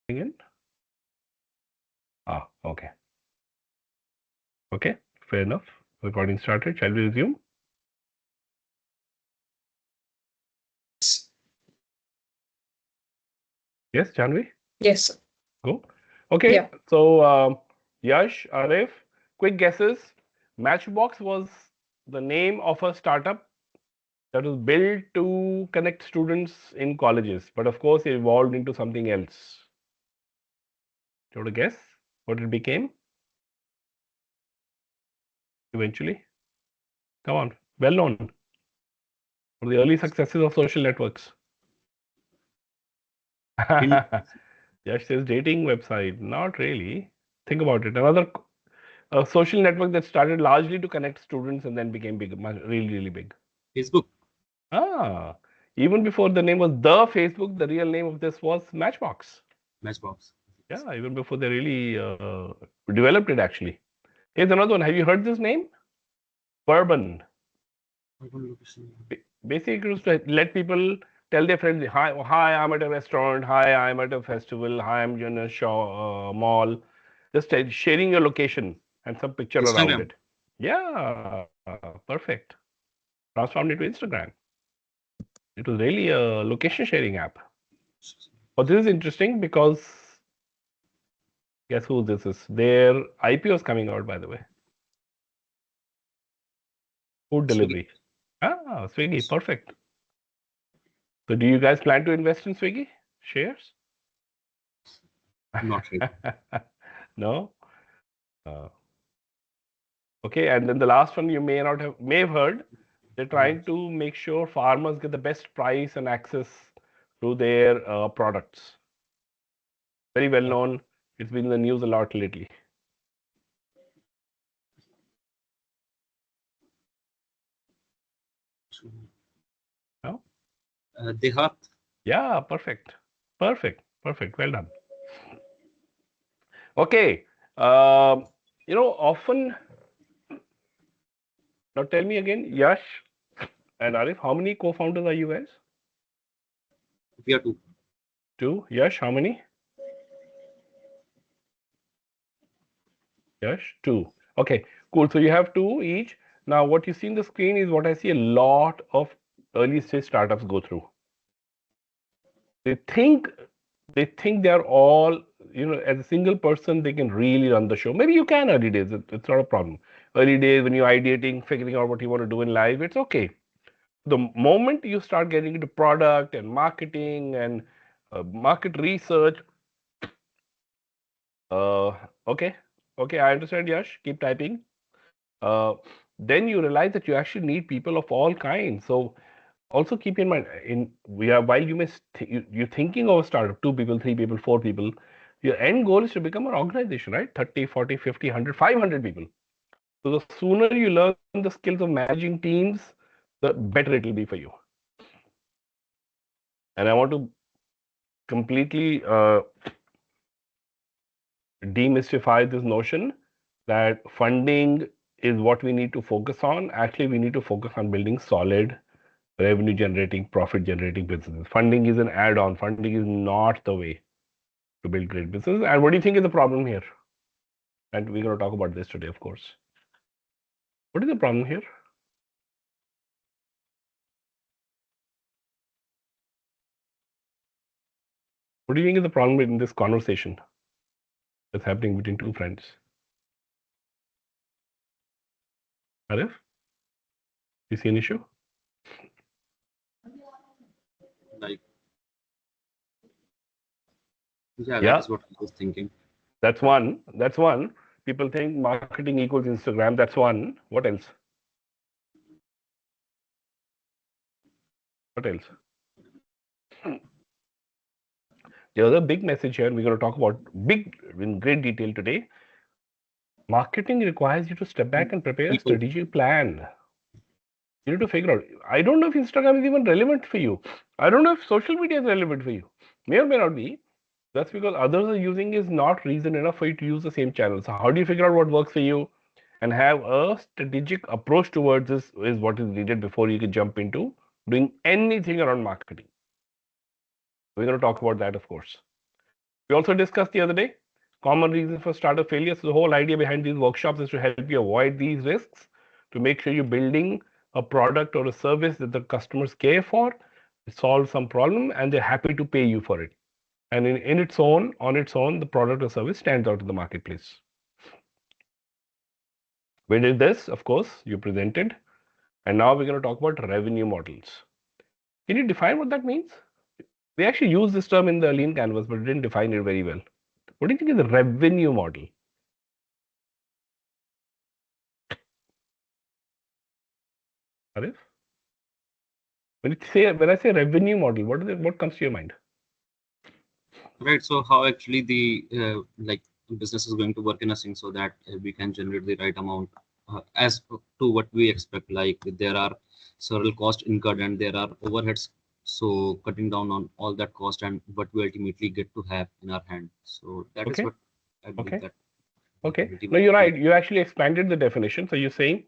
In? Okay. Okay, fair enough. Recording started. Shall we resume? Yes, Janvi? Yes, sir. Go. Okay, Yeah. so Yash, Arif, quick guesses. Matchbox was the name of a startup that was built to connect students in colleges, but of course, it evolved into something else. Do you want to guess what it became eventually? Come on, well known for the early successes of social networks. Tinder. Yash says dating website. Not really. Think about it. Another a social network that started largely to connect students and then became big, really, really big. Facebook. Ah, even before the name was the Facebook, the real name of this was Matchbox. Matchbox. Yeah, even before they really developed it, actually. Here's another one. Have you heard this name? Bourbon. Urban location. Basically, it was to let people tell their friends, hi, I'm at a restaurant. Hi, I'm at a festival. Hi, I'm in a mall. Just sharing your location and some picture around Instagram. it. Yeah, perfect. Transformed into Instagram. It was really a location sharing app. But this is interesting because guess who this is? Their IPO is coming out, by the way. Food Swiggy. delivery. Ah, Swiggy, perfect. So, do you guys plan to invest in Swiggy shares? Not really. No. Uh, okay, and then the last one you may have heard. They're trying to make sure farmers get the best price and access to their products. Very well known. It's been in the news a lot lately. No? Dehat. Yeah, perfect. Perfect. Perfect. Well done. Okay. Often, now tell me again, Yash and Arif, how many co-founders are you guys? We are two. Two. Yash, how many? Yash, two. Okay, cool. So you have two each. Now, what you see in the screen is what I see a lot of early stage startups go through. They think they're all, as a single person, they can really run the show. Maybe you can early days. It's not a problem. Early days when you're ideating, figuring out what you want to do in life, it's okay. The moment you start getting into product and marketing and market research, uh, okay, okay, I understand, Yash. Keep typing. Uh, then you realize that you actually need people of all kinds. So also keep in mind, while you may you're thinking of a startup, 2 people, 3 people, 4 people, your end goal is to become an organization, right? 30, 40, 50, 100, 500 people. So the sooner you learn the skills of managing teams, the better it will be for you. And I want to completely demystify this notion that funding is what we need to focus on. Actually, we need to focus on building solid revenue generating, profit generating businesses. Funding is an add on, funding is not the way to build great business. And what do you think is the problem here? And we're going to talk about this today, of course. What is the problem here? What do you think is the problem in this conversation that's happening between two friends? Arif, you see an issue? Like, yeah, that Yeah, is what I was thinking. that's one. That's one. People think marketing equals Instagram. That's one. What else? What else? The other big message here, we're going to talk about big in great detail today. Marketing requires you to step back and prepare a People. strategic plan. You need to figure out. I don't know if Instagram is even relevant for you. I don't know if social media is relevant for you. May or may not be. That's because others are using is not reason enough for you to use the same channel. So how do you figure out what works for you and have a strategic approach towards this is what is needed before you can jump into doing anything around marketing. We're going to talk about that, of course. We also discussed the other day common reasons for startup failure. So the whole idea behind these workshops is to help you avoid these risks, to make sure you're building a product or a service that the customers care for, solve some problem, and they're happy to pay you for it. And in its own, on its own, the product or service stands out in the marketplace. We did this, of course, you presented, and now we're going to talk about revenue models. Can you define what that means? We actually use this term in the Lean Canvas, but didn't define it very well. What do you think is a revenue model? Arif? When I say revenue model, what comes to your mind? Right. So how actually the like business is going to work in a sync so that we can generate the right amount as to what we expect. Like there are several costs incurred and there are overheads. So cutting down on all that cost and what we ultimately get to have in our hand. So that is Okay. what I believe Okay. that. Okay. No, you're right. You actually expanded the definition. So you're saying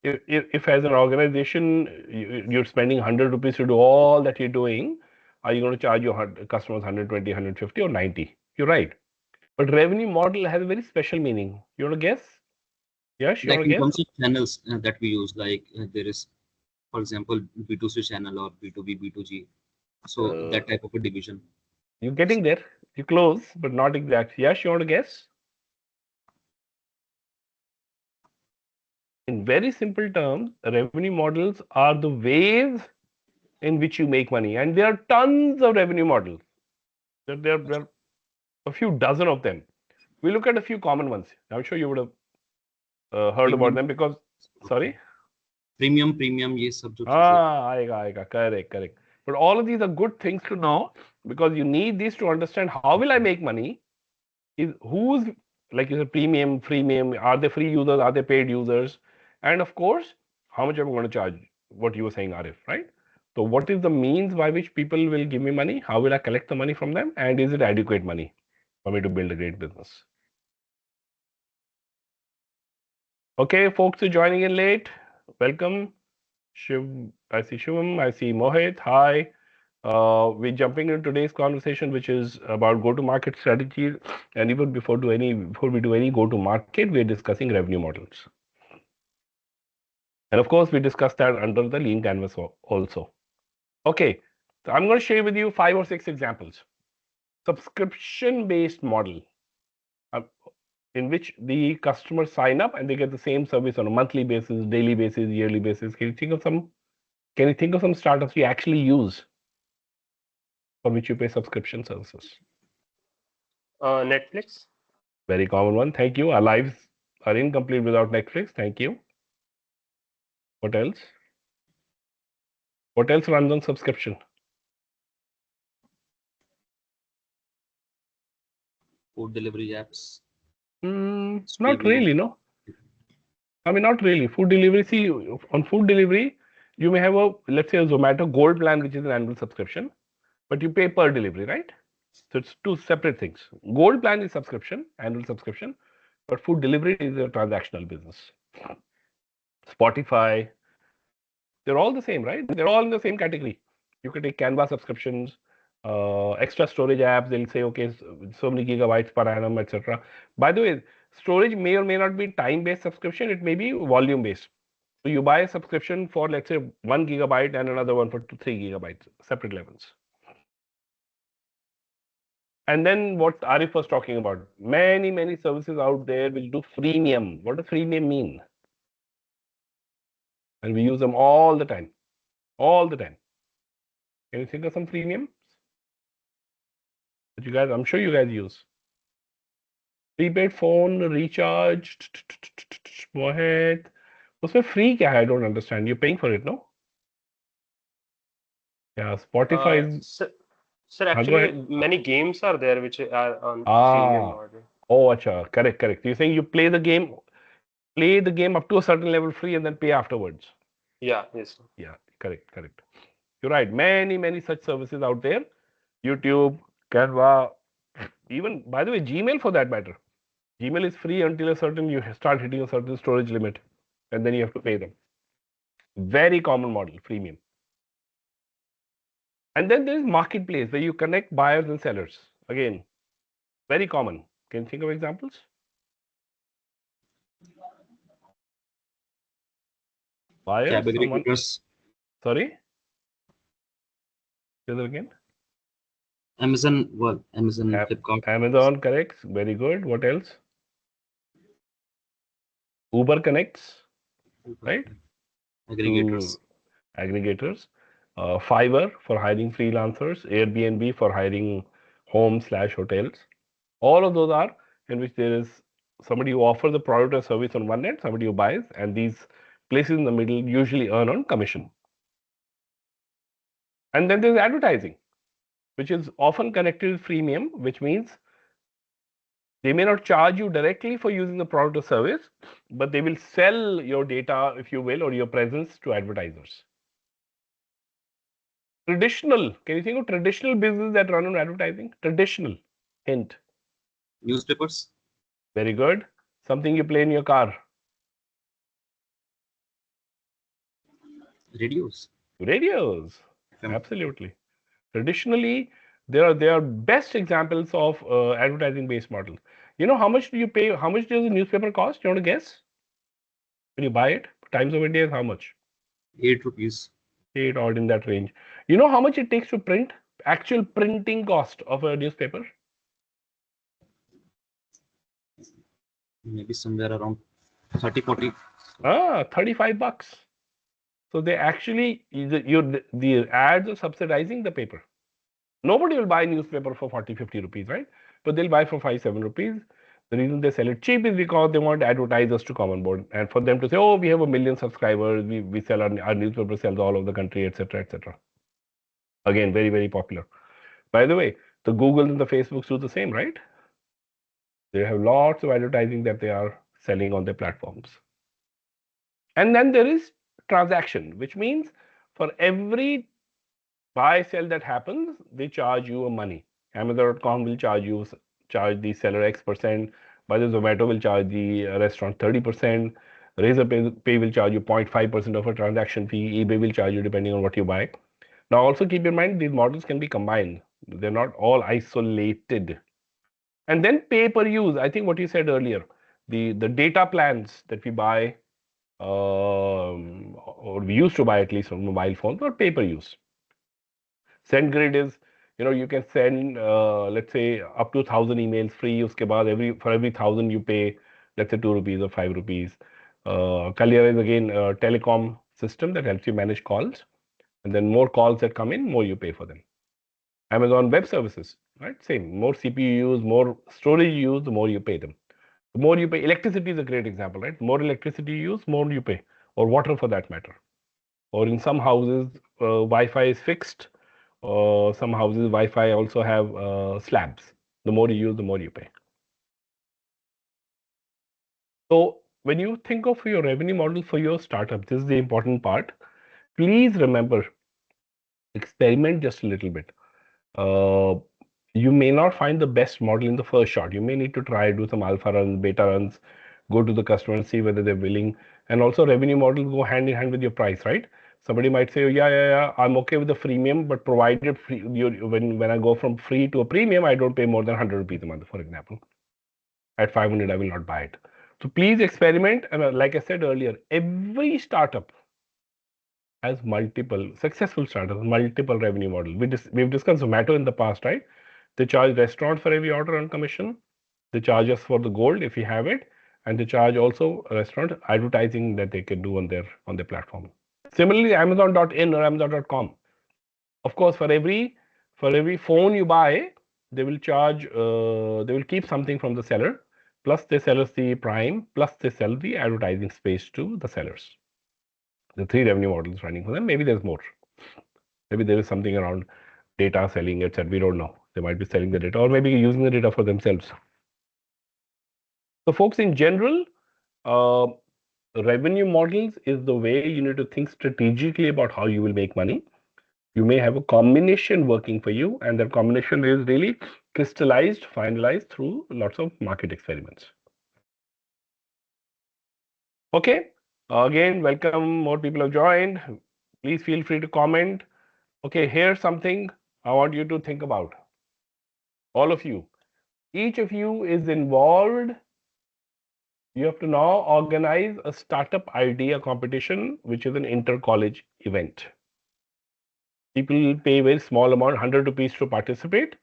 if as an organization you're spending 100 rupees to do all that you're doing, are you going to charge your customers 120, 150 or 90? You're right. But revenue model has a very special meaning. You want to guess? Yes, you Like want to in guess? terms of channels that we use, like there is, for example, B2C channel or B2B, B2G. So that type of a division. You're getting there. You're close, but not exact. Yes, you want to guess? In very simple terms, revenue models are the ways in which you make money. And there are tons of revenue models. There are a few dozen of them. We look at a few common ones. I'm sure you would have heard about Premium, them because, sorry? premium, ये सब जो चीजें. आएगा. Correct. But all of these are good things to know because you need these to understand how will I make money? Is who's like you said, premium, freemium, are they free users, are they paid users? And of course, how much am I going to charge? What you were saying, Arif, right? So what is the means by which people will give me money? How will I collect the money from them? And is it adequate money for me to build a great business? Okay, folks who are joining in late, welcome. Shiv, I see Shivam, I see Mohit. Hi. We're jumping into today's conversation, which is about go-to-market strategy. And even before we do any go-to-market, we're discussing revenue models. And of course, we discussed that under the Lean Canvas also. Okay, so I'm going to share with you 5 or 6 examples. Subscription-based model, uh, in which the customers sign up and they get the same service on a monthly basis, daily basis, yearly basis. Can you think of some startups you actually use for which you pay subscription services? Netflix. Very common one. Thank you. Our lives are incomplete without Netflix. Thank you. What else? What else runs on subscription? Food delivery apps. Not really, no. I mean, not really. Food delivery, see, on food delivery, you may have let's say a Zomato Gold plan, which is an annual subscription, but you pay per delivery, right? So it's two separate things. Gold plan is subscription, annual subscription, but food delivery is a transactional business. Spotify, they're all the same, right? They're all in the same category. You can take Canva subscriptions, extra storage apps. They'll say, okay, so many gigabytes per annum, etc. By the way, storage may or may not be time-based subscription. It may be volume-based. So you buy a subscription for, let's say, 1 gigabyte and another one for 3 gigabytes, separate levels. And then what Arif was talking about, many services out there which do freemium. What does freemium mean? And we use them all the time. All the time. Can you think of some freemiums that you guys, I'm sure you guys use? Prepaid phone, recharge, Mohit. उसमें free क्या है? I don't understand. You're paying for it, no? Yeah, Spotify is. Sir, Go actually, ahead. many games are there which are on freemium model. Oh, acha. Correct. You're saying you play the game up to a certain level free and then pay afterwards. Yeah, yes. Yeah, correct. You're right. Many such services out there. YouTube, Canva, even, by the way, Gmail for that matter. Gmail is free until you start hitting a certain storage limit, and then you have to pay them. Very common model, freemium. And then there is marketplace where you connect buyers and sellers. Again, Very common. Can you think of examples? Buyers, Cab someone. aggregators. Sorry? Say that again. Amazon, well, Amazon, Flipkart. Amazon connects. Very good. What else? Uber connects, right? Aggregators. Aggregators. Fiverr for hiring freelancers. Airbnb for hiring homes/hotels. All of those are in which there is somebody who offers the product or service on one end, somebody who buys, and these places in the middle usually earn on commission. And then there's advertising, which is often connected with freemium, which means they may not charge you directly for using the product or service, but they will sell your data, if you will, or your presence to advertisers. Traditional, can you think of traditional business that run on advertising? Traditional, hint. Newspapers. Very good. Something you play in your car. Radios. Radios. FM. Absolutely. Traditionally, there are best examples of advertising based models. You know how much do you pay? How much does a newspaper cost? You want to guess? When you buy it, Times of India is how much? 8 rupees. 8 odd in that range. You know how much it takes to print? Actual printing cost of a newspaper? Maybe somewhere around 30, 40. 35 bucks. So they actually, the ads are subsidizing the paper. Nobody will buy a newspaper for 40, 50 rupees, right? But they'll buy for 5, 7 rupees. The reason they sell it cheap is because they want advertisers to come on board and for them to say, oh, we have 1 million subscribers, we sell our newspaper sells all over the country, etc., etc. Again, very, very popular. By the way, the Googles and the Facebooks do the same, right? They have lots of advertising that they are selling on their platforms. And then there is transaction, which means for every buy sell that happens, they charge you a money. Amazon.com will charge the seller X%. By the Zomato will charge the restaurant 30%. Razorpay will charge you 0.5% of a transaction fee. eBay will charge you depending on what you buy. Now also keep in mind these models can be combined. They're not all isolated. And then pay per use. I think what you said earlier, the data plans that we buy, or we used to buy at least on mobile phones, or pay per use. SendGrid is, you can send, let's say, up to 1,000 emails free. Uske baad for every 1,000 you pay, let's say 2 rupees or 5 rupees. Kalyan is again a telecom system that helps you manage calls. And then more calls that come in, more you pay for them. Amazon Web Services, right? Same. More CPU you use, more storage you use, the more you pay them. The more you pay, electricity is a great example, right? More electricity you use, more you pay, or water for that matter. Or in some houses, Wi-Fi is fixed. Some houses, Wi-Fi also have slabs. The more you use, the more you pay. So when you think of your revenue model for your startup, this is the important part. Please remember, experiment just a little bit. You may not find the best model in the first shot. You may need to try, do some alpha runs, beta runs, go to the customer and see whether they're willing. And also revenue models go hand in hand with your price, right? Somebody might say, oh, yeah, I'm okay with the freemium, but provided free, when I go from free to a premium, I don't pay more than 100 rupees a month, for example. At 500, I will not buy it. So please experiment. And like I said earlier, every startup has multiple successful startups, multiple revenue models. We've discussed Zomato in the past, right? They charge restaurants for every order on commission. They charge us for the gold if we have it, and they charge also restaurant advertising that they can do on their platform. Similarly, Amazon.in or Amazon.com. Of course, for every phone you buy, they will charge. They will keep something from the seller. Plus, they sell us the Prime. Plus, they sell the advertising space to the sellers. The 3 revenue models running for them. Maybe there's more. Maybe there is something around data selling, etc. We don't know. They might be selling the data or maybe using the data for themselves. So folks, in general, revenue models is the way you need to think strategically about how you will make money. You may have a combination working for you, and that combination is really crystallized, finalized through lots of market experiments. Okay, again, welcome. More people have joined. Please feel free to comment. Okay, here's something I want you to think about. All of you. Each of you is involved. You have to now organize a startup idea competition, which is an inter-college event. People pay very small amount, 100 rupees to participate,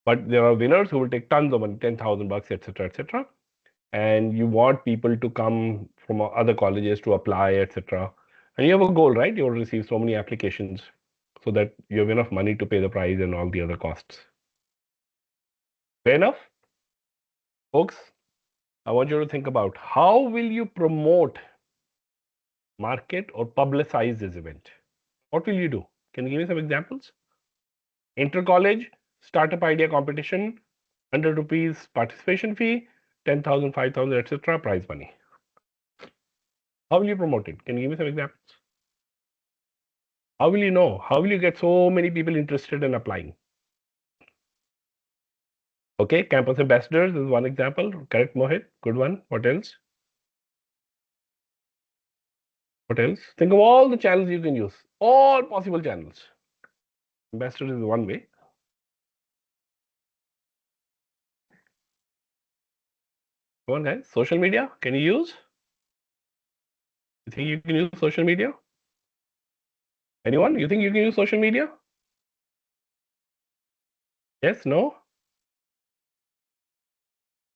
but there are winners who will take tons of money, 10,000 bucks, etc., etc. And you want people to come from other colleges to apply, etc. And you have a goal, right? You will receive so many applications so that you have enough money to pay the price and all the other costs. Fair enough? Folks, I want you to think about how will you promote, market, or publicize this event? What will you do? Can you give me some examples? Inter-college, startup idea competition, 100 rupees participation fee, 10,000, 5,000, etc. prize money. How will you promote it? Can you give me some examples? How will you know? How will you get so many people interested in applying? Okay, campus ambassadors is one example. Correct, Mohit? Good one. What else? What else? Think of all the channels you can use. All possible channels. Ambassador is one way. Come on, guys. Social media, can you use? You think you can use social media? Anyone? You think you can use social media? Yes, no?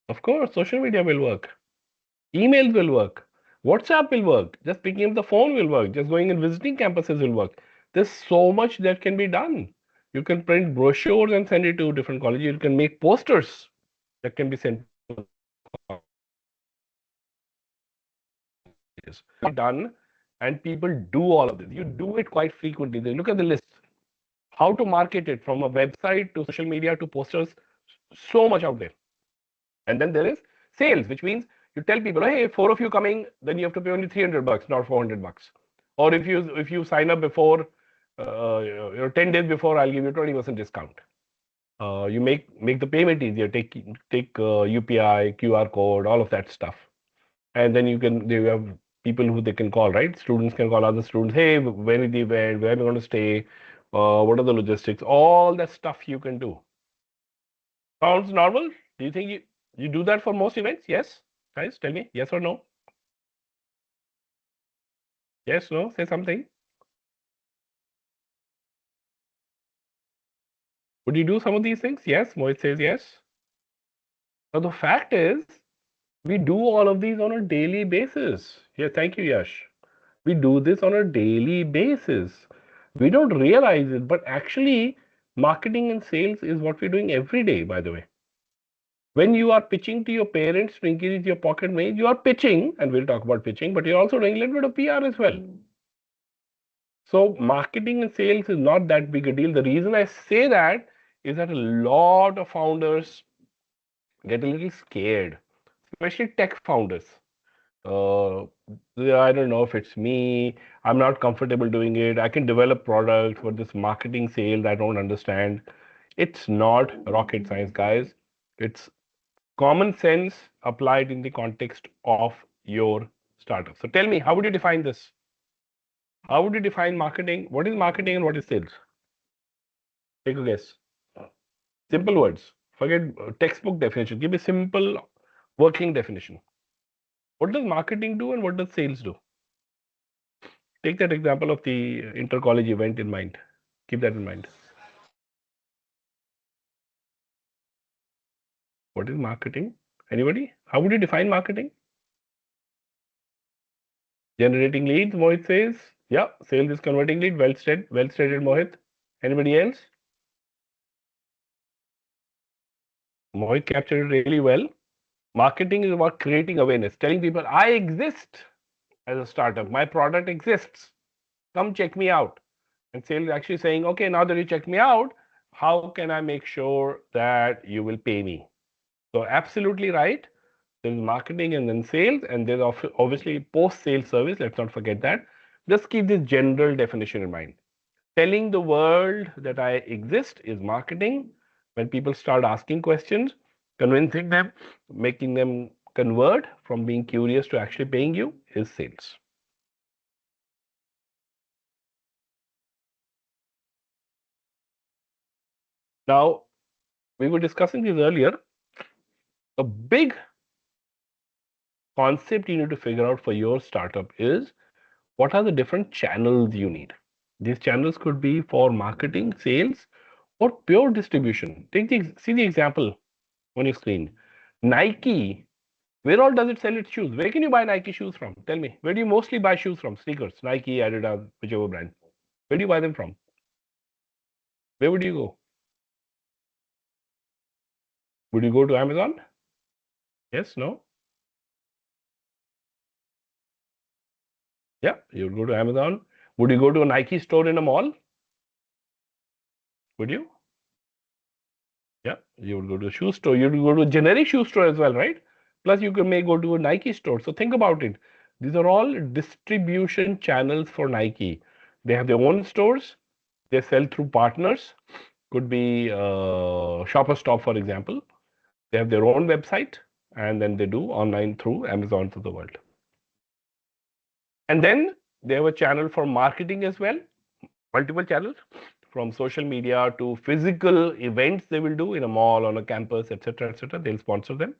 Of course, social media will work. Emails will work. WhatsApp will work. Just picking up the phone will work. Just going and visiting campuses will work. There's so much that can be done. You can print brochures and send it to different colleges. You can make posters that can be sent to colleges. Done, and people do all of this. You do it quite frequently. They look at the list. How to market it from a website to social media to posters. So much out there. And then there is sales, which means you tell people, hey, 4 of you coming, then you have to pay only 300 bucks, not 400 bucks. Or if you sign up before, 10 days before, I'll give you 20% discount. You make the payment easier. Take UPI, QR code, all of that stuff, and then you have people who they can call, right? Students can call other students. Hey, when is the event? Where are we going to stay? What are the logistics? All that stuff you can do. Sounds normal? Do you think you do that for most events? Yes, guys, tell me yes or no. Yes, no, say something. Would you do some of these things? Yes, Mohit says yes. Now the fact is, we do all of these on a daily basis. Yeah, thank you, Yash. We do this on a daily basis. We don't realize it, but actually, marketing and sales is what we're doing every day, by the way. When you are pitching to your parents to increase your pocket money, you are pitching, and we'll talk about pitching, but you're also doing a little bit of PR as well. So marketing and sales is not that big a deal. The reason I say that is that a lot of founders get a little scared, especially tech founders. Uh, I don't know if it's me. I'm not comfortable doing it. I can develop products, but this marketing sales, I don't understand. It's not rocket science, guys. It's common sense applied in the context of your startup. So tell me, how would you define this? How would you define marketing? What is marketing and what is sales? Take a guess. Simple words. Forget textbook definition. Give me simple working definition. What does marketing do and what does sales do? Take that example of the inter-college event in mind. Keep that in mind. What is marketing? Anybody? How would you define marketing? Generating leads, Mohit says. Yeah, sales is converting lead. Well stated, Mohit. Anybody else? Mohit captured it really well. Marketing is about creating awareness, telling people, I exist as a startup. My product exists. Come check me out. And sales is actually saying, okay, now that you check me out, how can I make sure that you will pay me? So absolutely right. There's marketing and then sales, and there's obviously post-sales service. Let's not forget that. Just keep this general definition in mind. Telling the world that I exist is marketing. When people start asking questions, convincing them, making them convert from being curious to actually paying you is sales. Now, we were discussing this earlier. A big concept you need to figure out for your startup is what are the different channels you need. These channels could be for marketing, sales, or pure distribution. See the example on your screen. Nike, where all does it sell its shoes? Where can you buy Nike shoes from? Tell me. Where do you mostly buy shoes from? Sneakers, Nike, Adidas, whichever brand. Where do you buy them from? Where would you go? Would you go to Amazon? Yes, no? Yeah, you would go to Amazon. Would you go to a Nike store in a mall? Would you? Yeah, you would go to a shoe store. You would go to a generic shoe store as well, right? Plus, may go to a Nike store. So think about it. These are all distribution channels for Nike. They have their own stores. They sell through partners. Could be Shopper Stop, for example. They have their own website, and then they do online through Amazon to the world. And then they have a channel for marketing as well. Multiple channels, from social media to physical events they will do in a mall, on a campus, etc., etc. They'll sponsor them.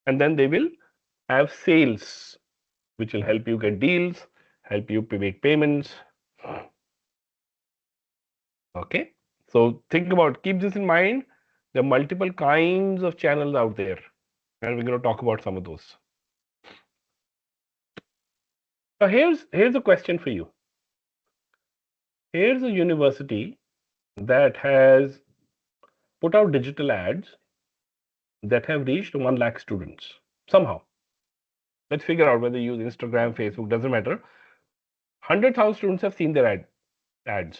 And then they will have sales, which will help you get deals, help you make payments. Okay. So think about, keep this in mind. There are multiple kinds of channels out there, and we're going to talk about some of those. Now here's a question for you. Here's a university that has put out digital ads that have reached 1 lakh students somehow. Let's figure out whether you use Instagram, Facebook, doesn't matter. 100,000 students have seen their ads.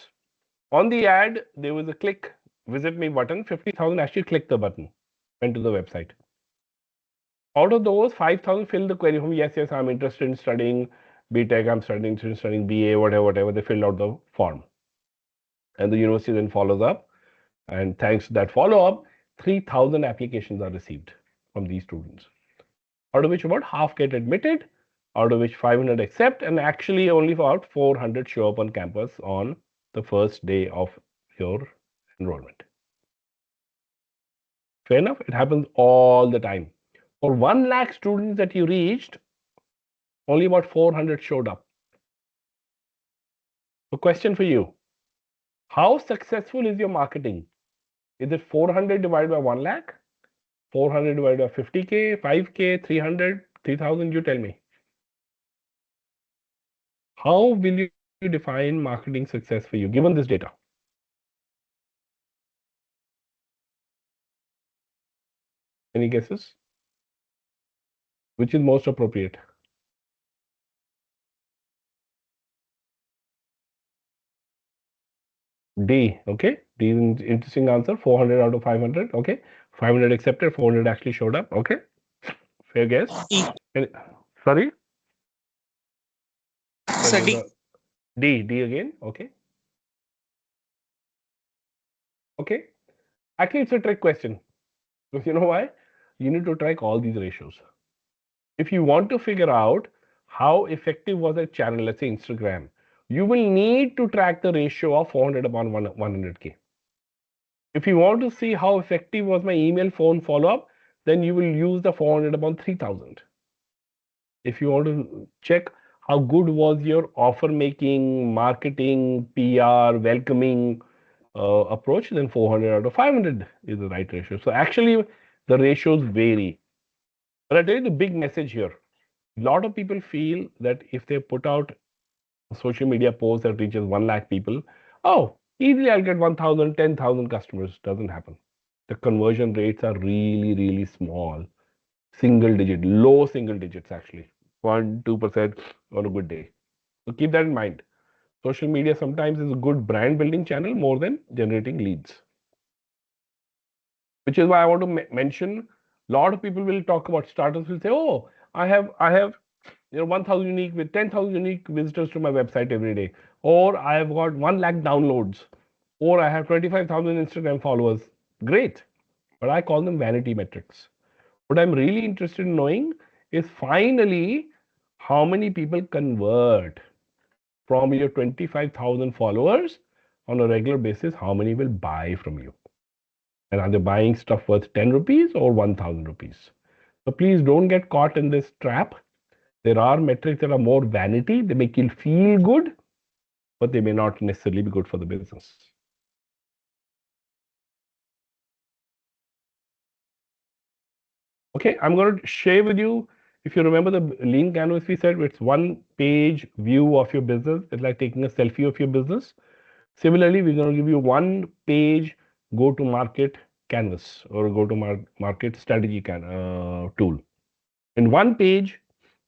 On the ad, there was a click, visit me button. 50,000 actually clicked the button, went to the website. Out of those, 5,000 filled the query form. Yes, I'm interested in studying BTech, I'm studying BA, whatever. They filled out the form. And the university then follows up. And thanks to that follow-up, 3,000 applications are received from these students, out of which about half get admitted, out of which 500 accept, and actually only about 400 show up on campus on the first day of your enrollment. Fair enough? It happens all the time. For 1 lakh students that you reached, only about 400 showed up. So question for you, how successful is your marketing? Is it 400 divided by 1 lakh? 400 divided by 50K, 5K, 300, 3,000, you tell me. How will you define marketing success for you, given this data? Any guesses? Which is most appropriate? D, okay. D is an interesting answer, 400 out of 500, okay. 500 accepted, 400 actually showed up, okay. Fair guess. Sorry? D again, okay. Okay. Actually, it's a trick question. Because you know why? You need to track all these ratios. If you want to figure out how effective was a channel, let's say Instagram, you will need to track the ratio of 400 upon 100K. If you want to see how effective was my email phone follow-up, then you will use the 400 upon 3000. If you want to check how good was your offer making, marketing, PR, welcoming approach, then 400 out of 500 is the right ratio. So actually, the ratios vary. But I tell you the big message here. A lot of people feel that if they put out a social media post that reaches 1 lakh people, oh, easily I'll get 1,000, 10,000 customers. Doesn't happen. The conversion rates are really, really small. Single digit, low single digits actually. 1, 2% on a good day. So keep that in mind. Social media sometimes is a good brand building channel more than generating leads. Which is why I want to mention, a lot of people will talk about startups will say, oh, I have 1,000 unique with 10,000 unique visitors to my website every day, or I have got 1 lakh downloads, or I have 25,000 Instagram followers. Great, but I call them vanity metrics. What I'm really interested in knowing is finally how many people convert from your 25,000 followers on a regular basis. How many will buy from you? And are they buying stuff worth 10 rupees or 1000 rupees? So please don't get caught in this trap. There are metrics that are more vanity. They make you feel good, but they may not necessarily be good for the business. Okay, I'm going to share with you, if you remember the lean canvas we said, it's one page view of your business. It's like taking a selfie of your business. Similarly, we're going to give you one page go-to-market canvas or go-to-market strategy tool. In one page,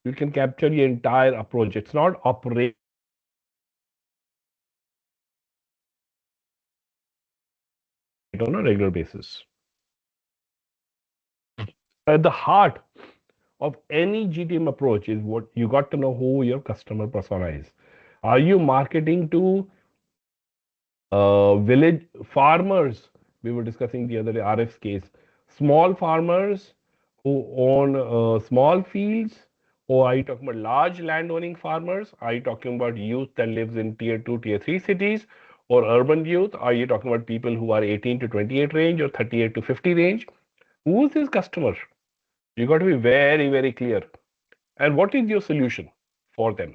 you can capture your entire approach. It's not operate on a regular basis. At the heart of any GTM approach is what you got to know who your customer persona is. Are you marketing to village farmers? We were discussing the other day, RF's case. Small farmers who own small fields, or are you talking about large landowning farmers? Are you talking about youth that lives in tier 2, tier 3 cities, or urban youth? Are you talking about people who are 18 to 28 range or 38 to 50 range? Who is his customer? You got to be very, very clear. And what is your solution for them?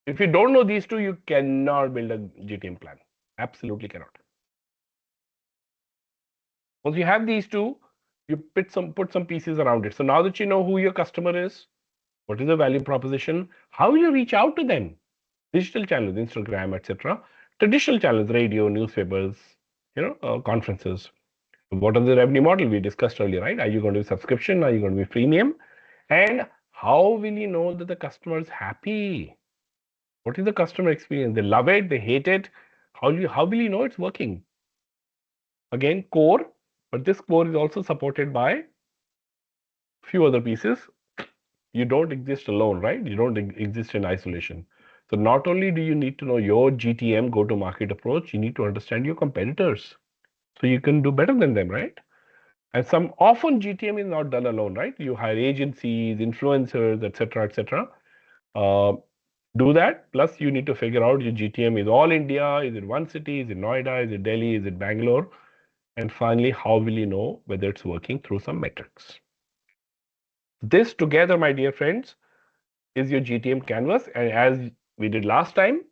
If you don't know these two, you cannot build a GTM plan. Absolutely cannot. Once you have these two, you put some pieces around it. So now that you know who your customer is, what is the value proposition, how will you reach out to them? Digital channels, Instagram, etc. Traditional channels, radio, newspapers, conferences. What are the revenue model we discussed earlier, right? Are you going to be subscription? Are you going to be premium? And how will you know that the customer is happy? What is the customer experience? They love it, they hate it. How will you know it's working? Again, core, but this core is also supported by few other pieces. You don't exist alone, right? You don't exist in isolation. So not only do you need to know your GTM go-to-market approach, you need to understand your competitors so you can do better than them, right? And some often GTM is not done alone, right? You hire agencies, influencers, etc., etc. Do that. Plus, you need to figure out your GTM is all India, is it one city, is it Noida, is it Delhi, is it Bangalore? And finally, how will you know whether it's working through some metrics? This together, my dear friends, is your GTM canvas. And as we did last time,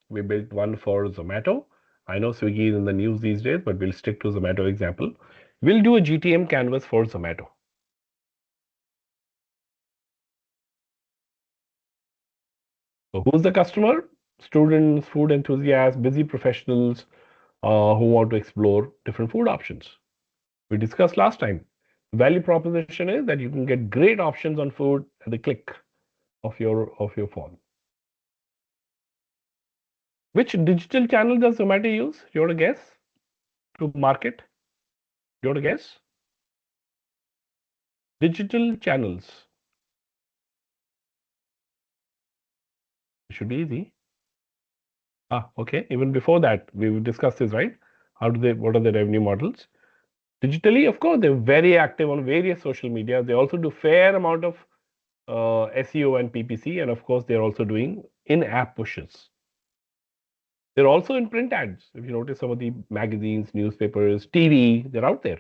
we built one for Zomato. I know Swiggy is in the news these days, but we'll stick to Zomato example. We'll do a GTM canvas for Zomato. So who's the customer? Students, food enthusiasts, busy professionals who want to explore different food options. We discussed last time. Value proposition is that you can get great options on food at the click of your phone. Which digital channel does Zomato use? You want to guess? To market? You want to guess? Digital channels. It should be easy. Okay. Even before that, we discussed this, right? What are the revenue models? Digitally, of course, they're very active on various social media. They also do fair amount of SEO and PPC, and of course, they're also doing in-app pushes. They're also in print ads. If you notice some of the magazines, newspapers, TV, they're out there.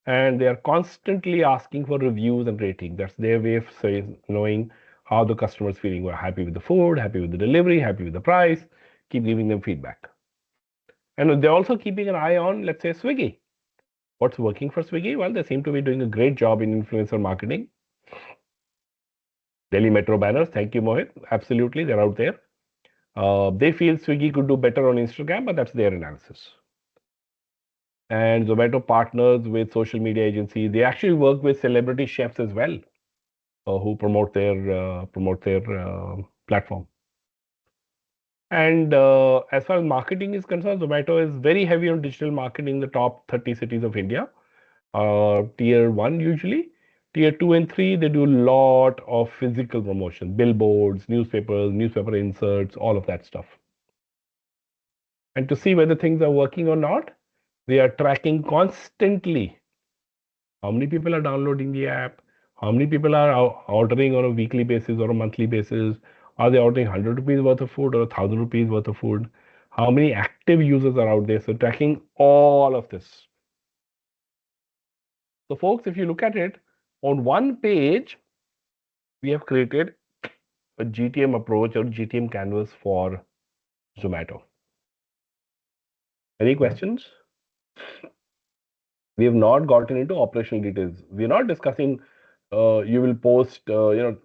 And they are constantly asking for reviews and rating. That's their way of knowing how the customer is feeling. We're happy with the food, happy with the delivery, happy with the price. Keep giving them feedback. And they're also keeping an eye on, let's say, Swiggy. What's working for Swiggy? Well, they seem to be doing a great job in influencer marketing. Delhi Metro banners. Thank you, Mohit. Absolutely, they're out there. They feel Swiggy could do better on Instagram, but that's their analysis. And Zomato partners with social media agencies. They actually work with celebrity chefs as well, who promote their platform. And as far as marketing is concerned, Zomato is very heavy on digital marketing in the top 30 cities of India. Tier 1 usually. Tier 2 and 3, they do a lot of physical promotion, billboards, newspapers, newspaper inserts, all of that stuff. And to see whether things are working or not, they are tracking constantly how many people are downloading the app, how many people are ordering on a weekly basis or a monthly basis. Are they ordering 100 rupees worth of food or 1,000 rupees worth of food? how many active users are out there. So tracking all of this. So folks, if you look at it, on one page, we have created a GTM approach or GTM canvas for Zomato. Any questions? We have not gotten into operational details. We're not discussing, you will post, you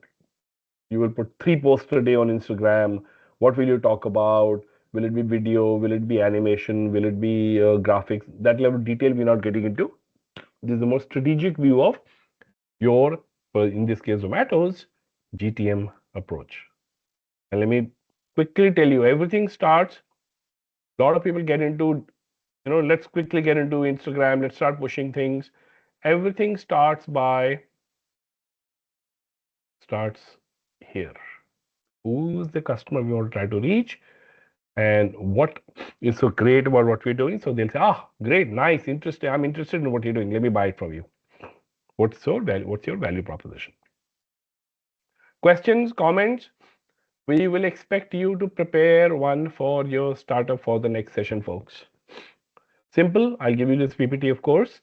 will put 3 posts a day on Instagram. What will you talk about? Will it be video? Will it be animation? Will it be graphics? That level of detail we're not getting into. This is the more strategic view of your, in this case, Zomato's GTM approach. And let me quickly tell you, everything starts, a lot of people get into, let's quickly get into Instagram, let's start pushing things. Everything starts here. Who's the customer we want to try to reach? And what is so great about what we're doing? So they'll say, great, nice, interesting. I'm interested in what you're doing. Let me buy it from you. What's your value proposition? Questions, comments? We will expect you to prepare one for your startup for the next session, folks. Simple. I'll give you this PPT, of course.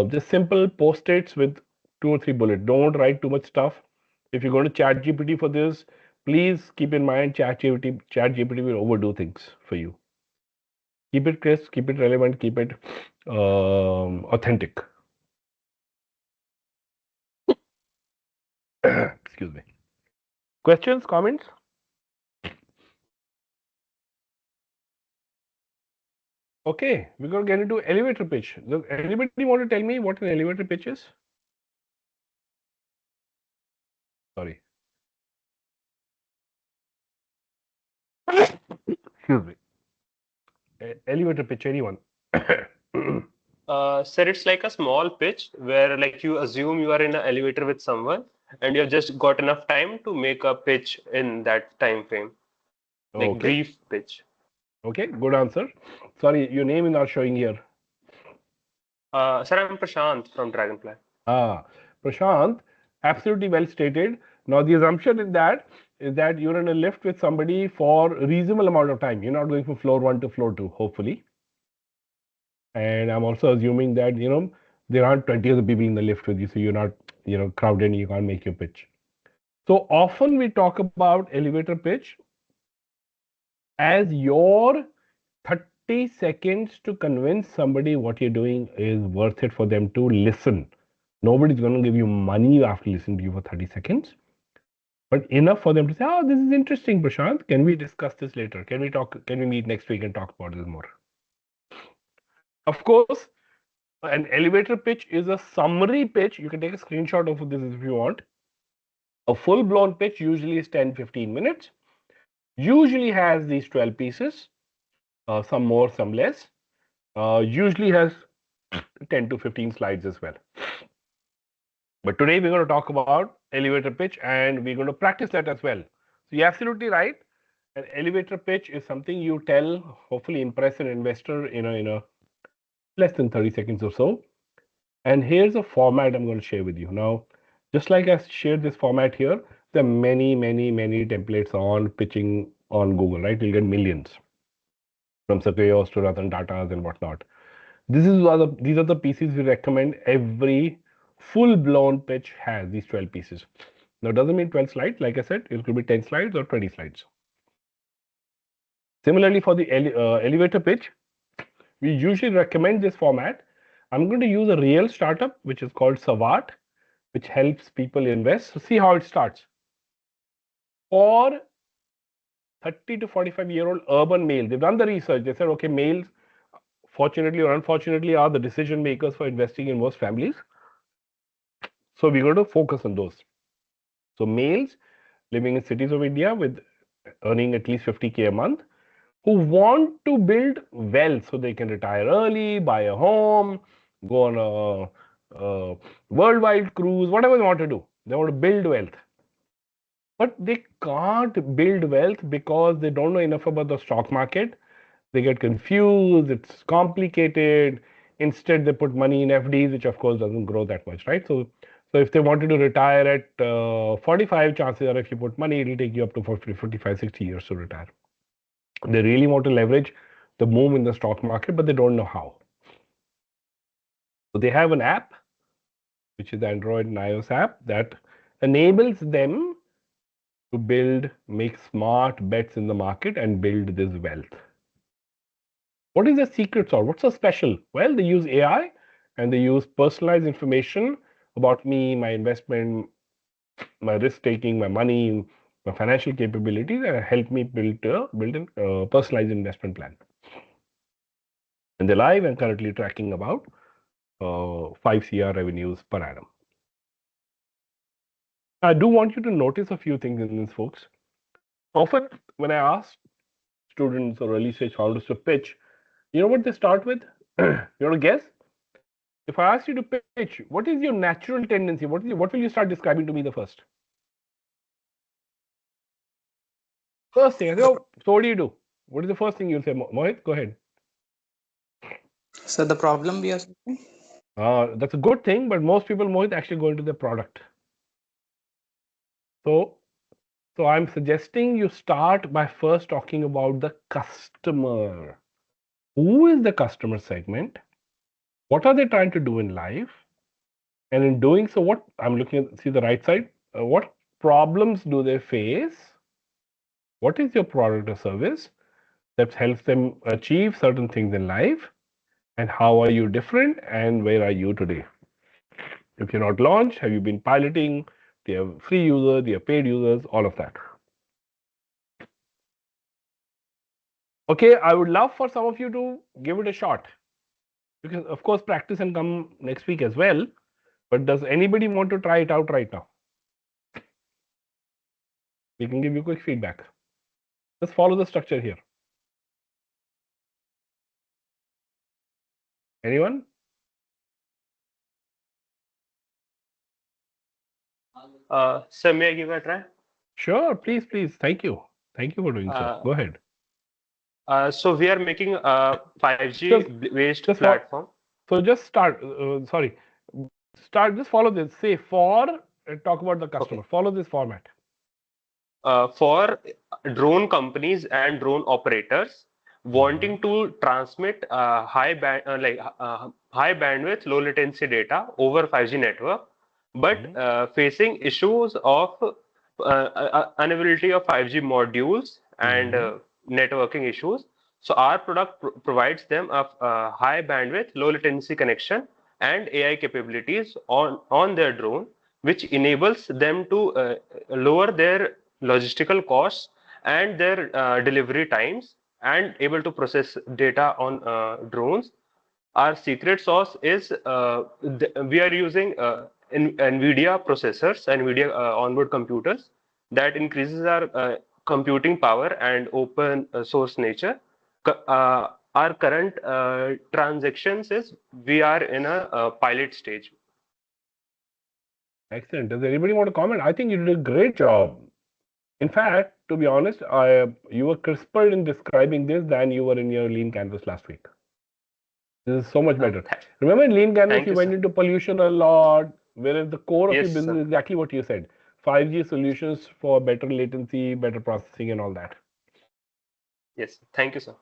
Just simple post-its with 2 or 3 bullets. Don't write too much stuff. If you're going to ChatGPT for this, please keep in mind ChatGPT will overdo things for you. Keep it crisp, keep it relevant, keep it authentic. Excuse me. Questions, comments? Okay, we're going to get into elevator pitch. Does anybody want to tell me what an elevator pitch is? Sorry. Excuse me. Elevator pitch, anyone? Sir, it's like a small pitch where like you assume you are in an elevator with someone and you have just got enough time to make a pitch in that time frame. Like Okay. brief pitch. Okay, good answer. Sorry, your name is not showing here. Sir, I'm Prashant from Dragonfly. Prashant, absolutely well stated. Now the assumption is that you're in a lift with somebody for a reasonable amount of time. You're not going from floor 1 to floor 2, hopefully. And I'm also assuming that, there aren't 20 other people in the lift with you, so you're not, crowded and you can't make your pitch. So often we talk about elevator pitch as your 30 seconds to convince somebody what you're doing is worth it for them to listen. Nobody's going to give you money after listening to you for 30 seconds. But enough for them to say, this is interesting, Prashant. Can we discuss this later? Can we meet next week and talk about this more? Of course, an elevator pitch is a summary pitch. You can take a screenshot of this if you want. A full-blown pitch usually is 10-15 minutes. Usually has these 12 pieces. Some more, some less. Usually has 10 to 15 slides as well. But today we're going to talk about elevator pitch and we're going to practice that as well. So you're absolutely right. An elevator pitch is something you tell, hopefully impress an investor in a less than 30 seconds or so. And here's a format I'm going to share with you. Now, just like I shared this format here, there are many, many, many templates on pitching on Google, right? You'll get millions from Satyos to Ratan Tatas and whatnot. These are the pieces we recommend every full-blown pitch has, these 12 pieces. Now, it doesn't mean 12 slides. Like I said, it could be 10 slides or 20 slides. Similarly, for the elevator pitch, we usually recommend this format. I'm going to use a real startup, which is called Savart, which helps people invest. So see how it starts. For 30 to 45-year-old urban male, they've done the research. They said, okay, males, fortunately or unfortunately, are the decision makers for investing in most families. So we're going to focus on those. So males living in cities of India with earning at least 50K a month, who want to build wealth so they can retire early, buy a home, go on a worldwide cruise, whatever they want to do. They want to build wealth. But they can't build wealth because they don't know enough about the stock market. They get confused, it's complicated. Instead, they put money in FDs, which of course doesn't grow that much, right? So if they wanted to retire at 45, chances are if you put money, it'll take you up to 45, 60 years to retire. They really want to leverage the move in the stock market, but they don't know how. So they have an app, which is the Android and iOS app, that enables them to make smart bets in the market and build this wealth. What is the secret sauce? What's so special? Well, they use AI and they use personalized information about me, my investment, my risk taking, my money, my financial capabilities, and help me build a personalized investment plan. And they're live and currently tracking about 5 CR revenues per annum. I do want you to notice a few things in this, folks. Often, when I ask students or early stage founders to pitch, you know what they start with? You want to guess? If I ask you to pitch, what is your natural tendency? What will you start describing to me the first? First thing, I say, oh, so what do you do? What is the first thing you'll say? Mohit, go ahead. So the problem we are solving? That's a good thing, but most people, Mohit, actually go into the product. So I'm suggesting you start by first talking about the customer. Who is the customer segment? What are they trying to do in life? And in doing so, what I'm looking at, see the right side, what problems do they face? What is your product or service that helps them achieve certain things in life? And how are you different? And where are you today? If you're not launched, have you been piloting? Do you have free users? Do you have paid users? All of that. Okay, I would love for some of you to give it a shot. You can, of course, practice and come next week as well. But does anybody want to try it out right now? We can give you quick feedback. Just follow the structure here. Anyone? Sir, may I give a try? Sure, please. Thank you. Thank you for doing so. Go ahead. So we are making a 5G based platform. So just start. Just follow this. Say for, talk about the customer. Okay. Follow this format. For drone companies and drone operators wanting to transmit high bandwidth, low latency data over 5G network, but facing issues of unavailability of 5G modules and networking issues. So our product provides them a high bandwidth, low latency connection and AI capabilities on their drone, which enables them to lower their logistical costs and their delivery times and able to process data on drones. Our secret sauce is we are using NVIDIA processors, NVIDIA onboard computers that increases our computing power and open source nature. Our current transactions is we are in a pilot stage. Excellent. Does anybody want to comment? I think you did a great job. In fact, to be honest, you were crisper in describing this than you were in your lean canvas last week. This is so much better. Remember in lean canvas, you went into pollution a lot, whereas the core of your business is exactly what you said. 5G solutions for better latency, better processing and all that. Yes. Thank you, sir.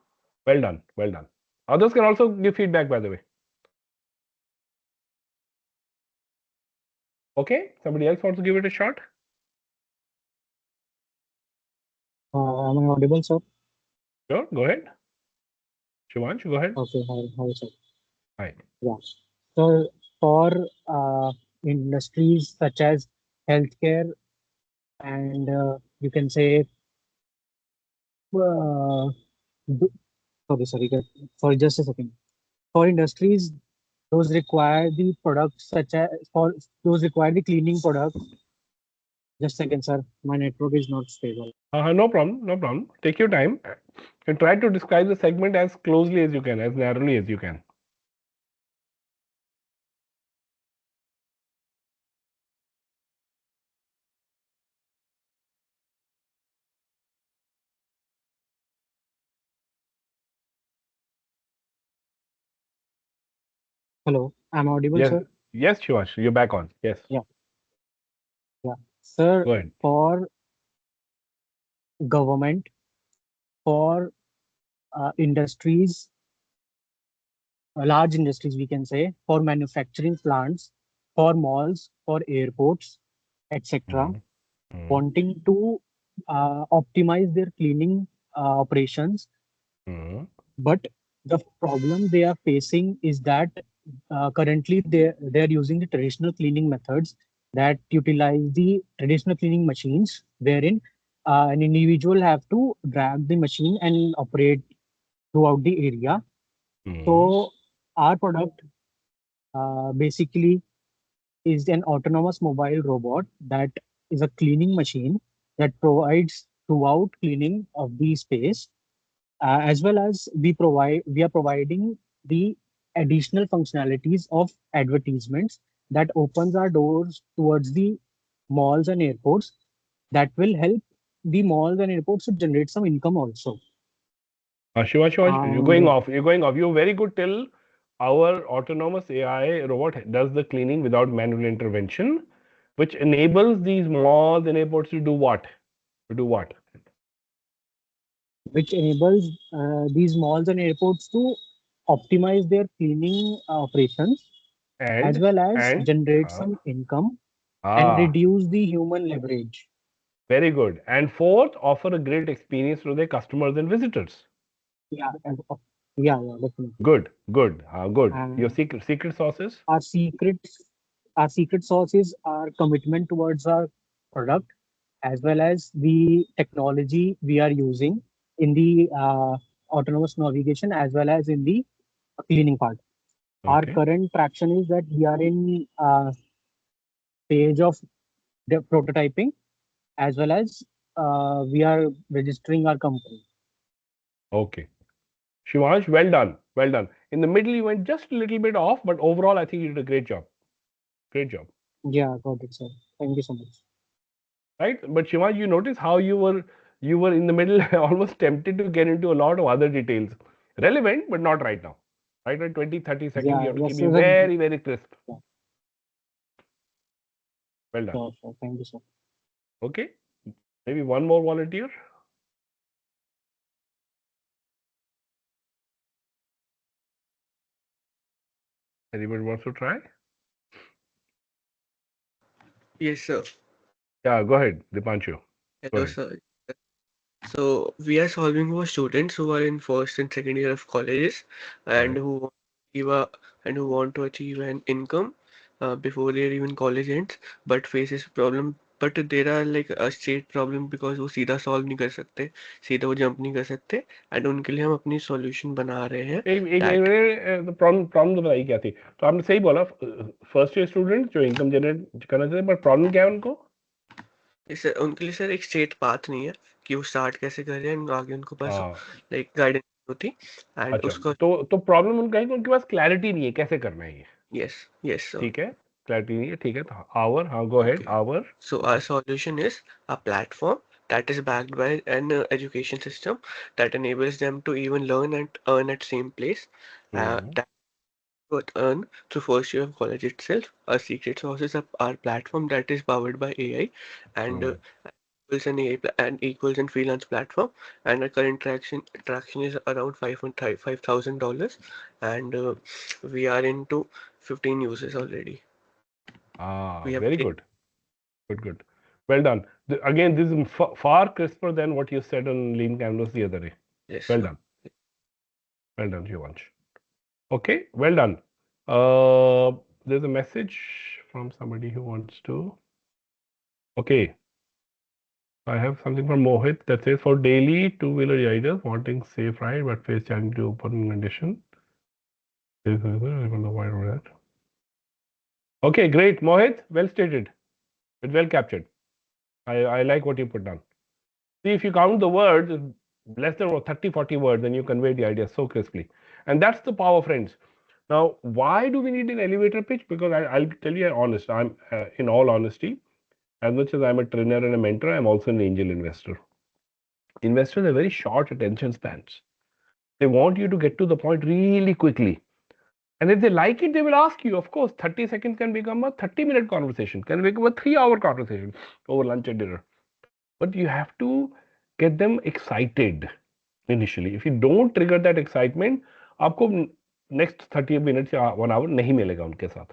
Well done. Well done. Others can also give feedback, by the way. Okay. Somebody else wants to give it a shot? Am I audible, sir? Sure, go ahead. Shivansh, go ahead. Okay, hi, sir. Hi. Yeah. So for industries such as healthcare and you can say, sorry, just a second. For industries, those require the products such as, for those require the cleaning products. Just a second, sir. My network is not stable. No problem. Take your time and try to describe the segment as closely as you can, as narrowly as you can. Hello, I'm audible, yes. sir? Yes, Shivash, you're back on. Yes. Yeah. Sir, for government, for industries, large industries, we can say, for manufacturing plants, for malls, for airports, etc., Mm. wanting to optimize their cleaning operations. Mm. But the problem they are facing is that currently they're using the traditional cleaning methods that utilize the traditional cleaning machines, wherein an individual have to drag the machine and operate throughout the area. Mm. So our product basically is an autonomous mobile robot that is a cleaning machine that provides throughout cleaning of the space, as well as we are providing the additional functionalities of advertisements that opens our doors towards the malls and airports, that will help the malls and airports to generate some income also. Shivansh, you're And going off. You're going off. You're very good till our autonomous AI robot does the cleaning without manual intervention, which enables these malls and airports to do what? To do what? which enables these malls and airports to optimize their cleaning operations, as And well as and generate uh, some income and ah, reduce the human leverage. very good. And fourth, offer a great experience to their customers and visitors. Yeah, yeah, definitely. Good, good, good. Your And secret sauces? our secret, our secret sauce is our commitment towards our product, as well as the technology we are using in the autonomous navigation, as well as in the cleaning part. Our Okay. current traction is that we are in stage of the prototyping, as well as we are registering our company. Okay. Shivansh, well done. Well done. In the middle, you went just a little bit off, but overall, I think you did a great job. Great job. Yeah, got it, sir. Thank you so much. Right? But Shivansh, you notice how you were in the middle, almost tempted to get into a lot of other details. Relevant, but not right now. Right? At 20, 30 seconds, you Yeah, have to keep yes, me sir. very, very crisp. Yeah, Well done. sure, sure. Thank you, sir. Okay. Maybe one more volunteer. Anybody wants to try? Yes, sir. Yeah, go ahead, Dipanshu. Go Hello, ahead. sir. So we are solving for students who are in first and second year of colleges and Correct. who want to achieve a, and who want to achieve an income before their even college ends, but faces problem. But there are like a state problem because वो सीधा solve नहीं कर सकते, सीधा वो jump नहीं कर सकते, and उनके लिए हम अपनी solution बना रहे हैं एक that तो प्रॉब्लम तो बताइए क्या थी? तो आपने सही बोला, फर्स्ट ईयर स्टूडेंट जो इनकम जनरेट करना चाहते हैं, पर प्रॉब्लम क्या है उनको? इस उनके लिए सर एक स्ट्रेट पाथ नहीं है कि वो स्टार्ट कैसे करें and आगे उनको पास हाँ, लाइक गाइडेंस होती एंड अच्छा, उसका तो प्रॉब्लम उनका है कि उनके पास क्लैरिटी नहीं है कैसे करना है ये. Yes yes sir. ठीक है, क्लैरिटी नहीं है, ठीक है. तो आवर, हाँ, go ahead, Okay. Our. So our solution is a platform that is backed by an education system that enables them to even learn and earn at same place. That would earn through first year of college itself. Our secret sauce is our platform that is powered by AI and equals an AI and equals and freelance platform. And our current traction is around $5,000, and we are into 15 users already. We have Very good, good. Well done. Again, this is far crisper than what you said on Lean Canvas the other day. yes. Well Sir. done. Well done, Shivansh. Okay, well done. There's a message from somebody who wants to. Okay, I have something from Mohit that says for daily two-wheeler riders wanting safe ride but face challenge to open condition. I don't know why I wrote that. Okay, great, Mohit. Well stated. It's well captured. I like what you put down. See, if you count the words, less than 30, 40 words, and you convey the idea so crisply. And that's the power, friends. Now, why do we need an elevator pitch? Because I'll tell you honest. I'm in all honesty, as much as I'm a trainer and a mentor, I'm also an angel investor. Investors have very short attention spans. They want you to get to the point really quickly. And if they like it, they will ask you. Of course, 30 seconds can become a 30-minute conversation, can become a 3-hour conversation over lunch and dinner. But you have to get them excited. initially. If you don't trigger that excitement, आपको next 30 minutes या 1 hour नहीं मिलेगा उनके साथ.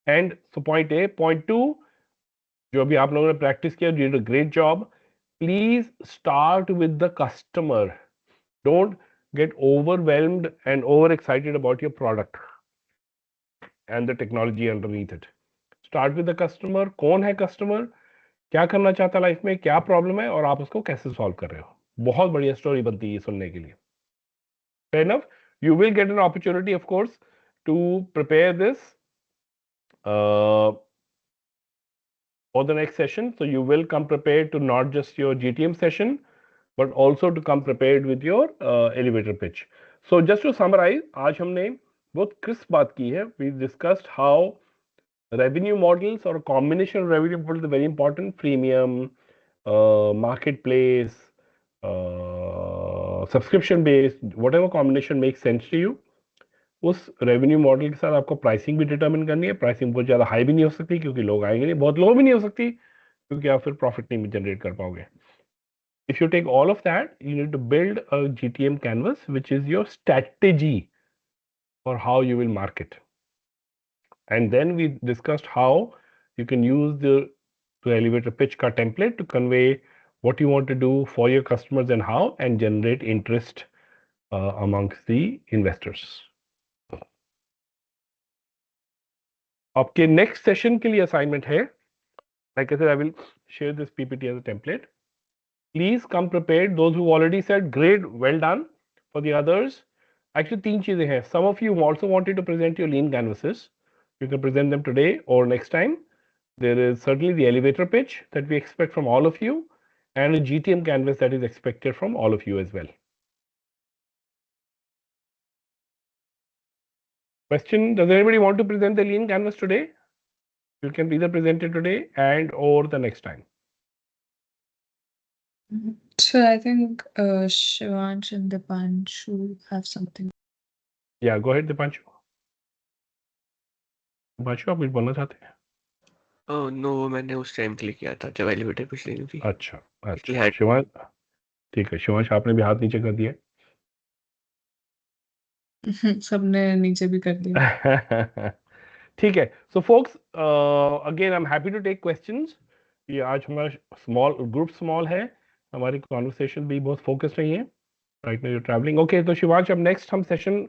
And so point A, point 2, जो अभी आप लोगों ने practice किया, you did a great job. Please start with the customer. Don't get overwhelmed and overexcited about your product and the technology underneath it. Start with the customer. कौन है customer? क्या करना चाहता है लाइफ में, क्या प्रॉब्लम है और आप उसको कैसे सॉल्व कर रहे हो. बहुत बढ़िया स्टोरी बनती है सुनने के लिए. Fair enough. You will get an opportunity, of course, to prepare this for the next session. So you will come prepared to not just your GTM session, but also to come prepared with your elevator pitch. So just to summarize, आज हमने बहुत crisp बात की है. We discussed how revenue models or a combination of revenue models is very important. Freemium, marketplace, subscription based, whatever combination makes sense to you. उस revenue model के साथ आपको प्राइसिंग भी डिटरमिन करनी है. प्राइसिंग बहुत ज़्यादा हाई भी नहीं हो सकती क्योंकि लोग आएंगे नहीं, बहुत लो भी नहीं हो सकती क्योंकि आप फिर प्रॉफिट नहीं जनरेट कर पाओगे. If you take all of that, you need to build a GTM canvas, which is your strategy for how you will market. And then we discussed how you can use the elevator pitch ka template to convey what you want to do for your customers and how, and generate interest amongst the investors. आपके next session के लिए assignment है. Like I said, I will share this PPT as a template. Please come prepared. Those who already said great, well done. For the others, actually तीन चीजें हैं. Some of you also wanted to present your lean canvases. You can present them today or next time. There is certainly the elevator pitch that we expect from all of you, and a GTM canvas that is expected from all of you as well. Question: does anybody want to present the lean canvas today? You can either present it today and or the next time. So I think Shivansh and Dipanshu have something. Yeah, go ahead, Dipanshu. Dipanshu, आप कुछ बोलना चाहते हैं? No, मैंने उस time click किया था जब एलिवेटर पिच लेनी थी. अच्छा अच्छा. शिवांश, ठीक है. शिवांश, आपने भी हाथ नीचे कर दिया. सबने नीचे भी कर दिया. ठीक है. So folks, again I'm happy to take questions. ये आज हमारा small group small है. हमारी conversation भी बहुत focused रही है. Right now you're traveling. Okay, तो शिवांश, अब next हम session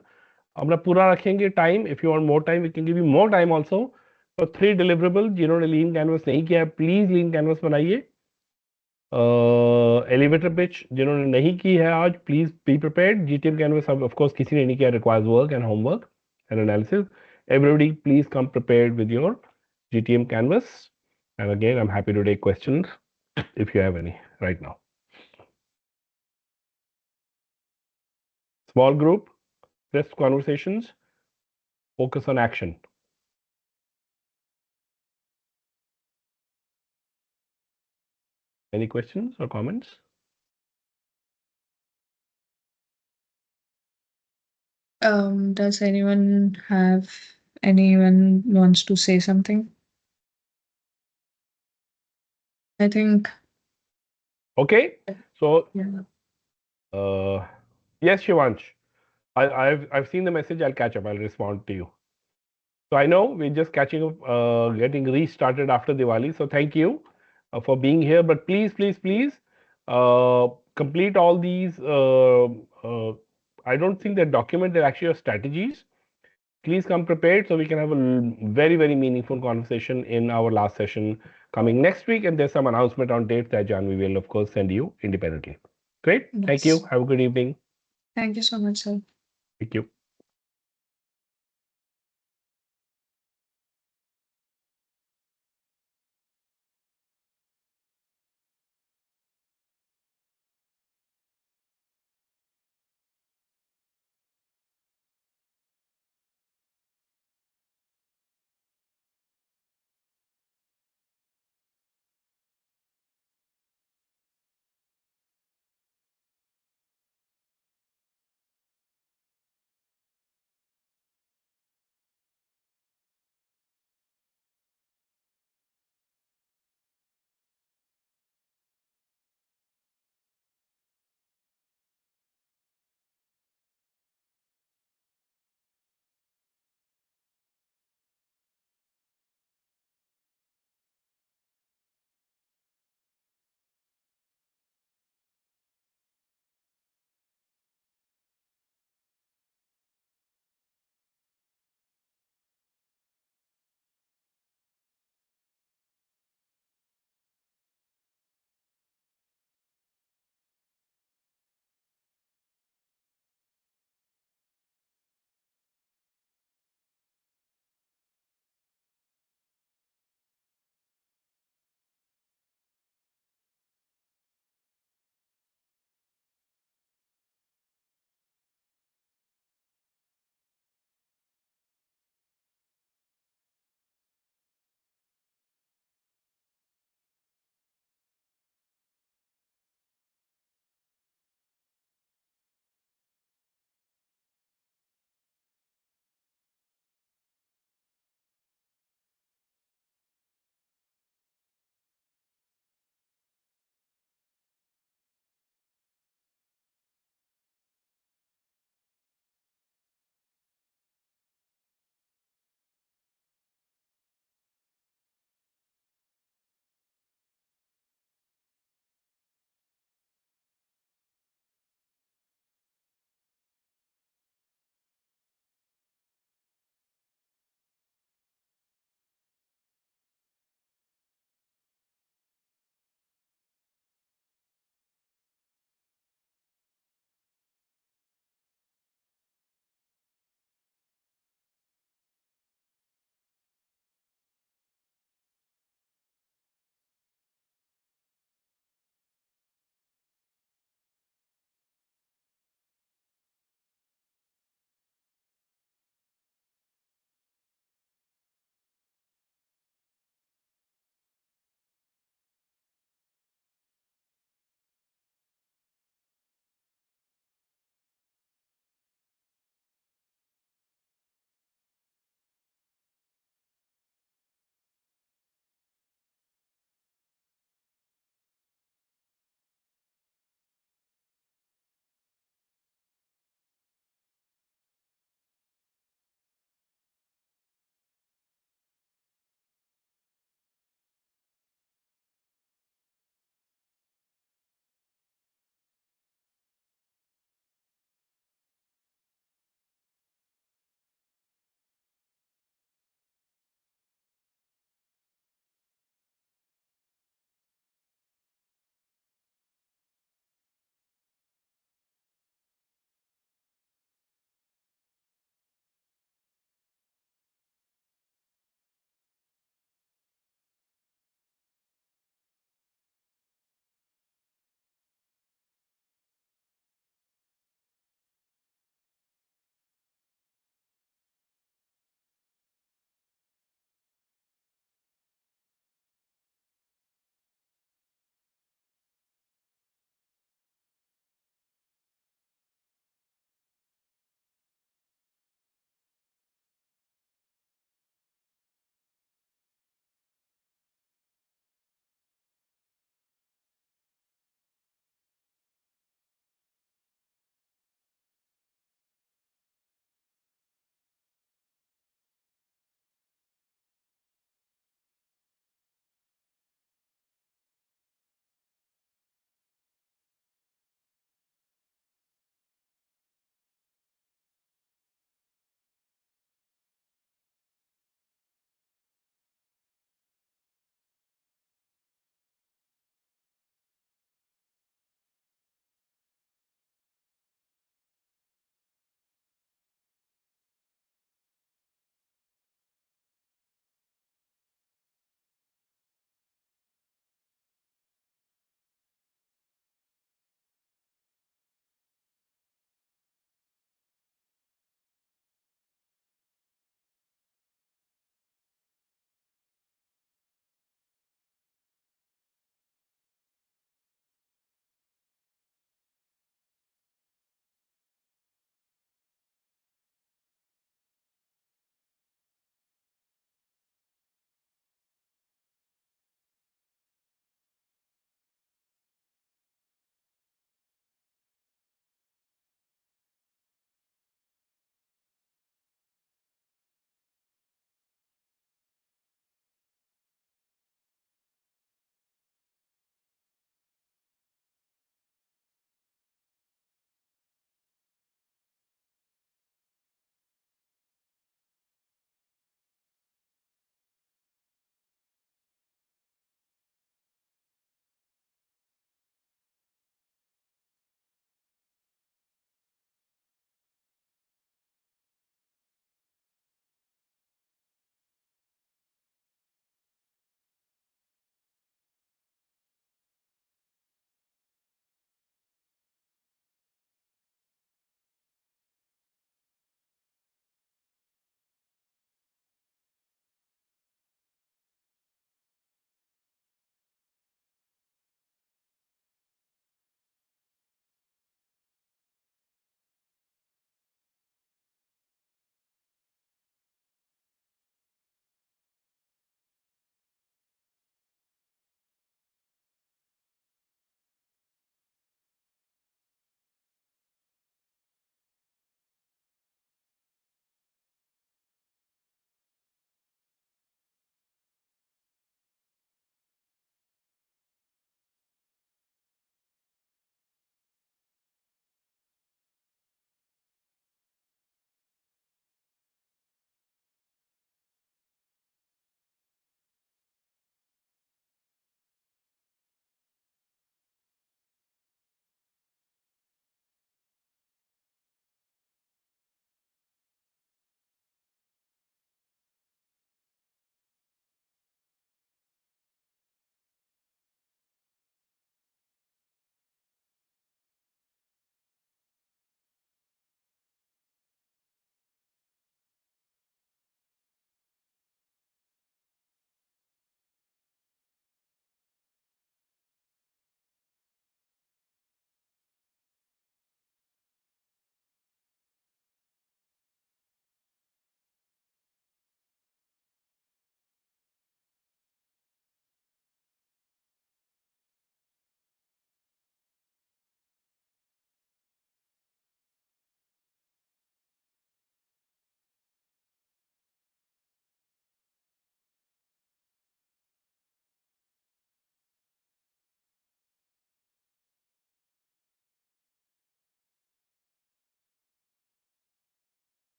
अपना पूरा रखेंगे time. If you want more time, we can give you more time also. So 3 deliverables. जिन्होंने lean canvas नहीं किया है, please lean canvas बनाइए. Elevator pitch जिन्होंने नहीं की है आज, please be prepared. GTM canvas of course किसी ने नहीं किया, requires work and homework and analysis. Everybody please come prepared with your GTM canvas. And again, I'm happy to take questions if you have any right now. Small group, crisp conversations, focus on action. Any questions or comments? Does anyone wants to say something? I think. Okay, so Yeah. yes, Shivansh, I've seen the message. I'll catch up. I'll respond to you. So I know we're just catching up, getting restarted after Diwali. So thank you for being here. But please, please, please complete all these. I don't think they're documented. They're actually your strategies. Please come prepared so we can have a very, very meaningful conversation in our last session coming next week. And there's some announcement on dates that Jan we will, of course, send you independently. Great. Thank you. Yes. Have a good evening. Thank you so much, sir. Thank you.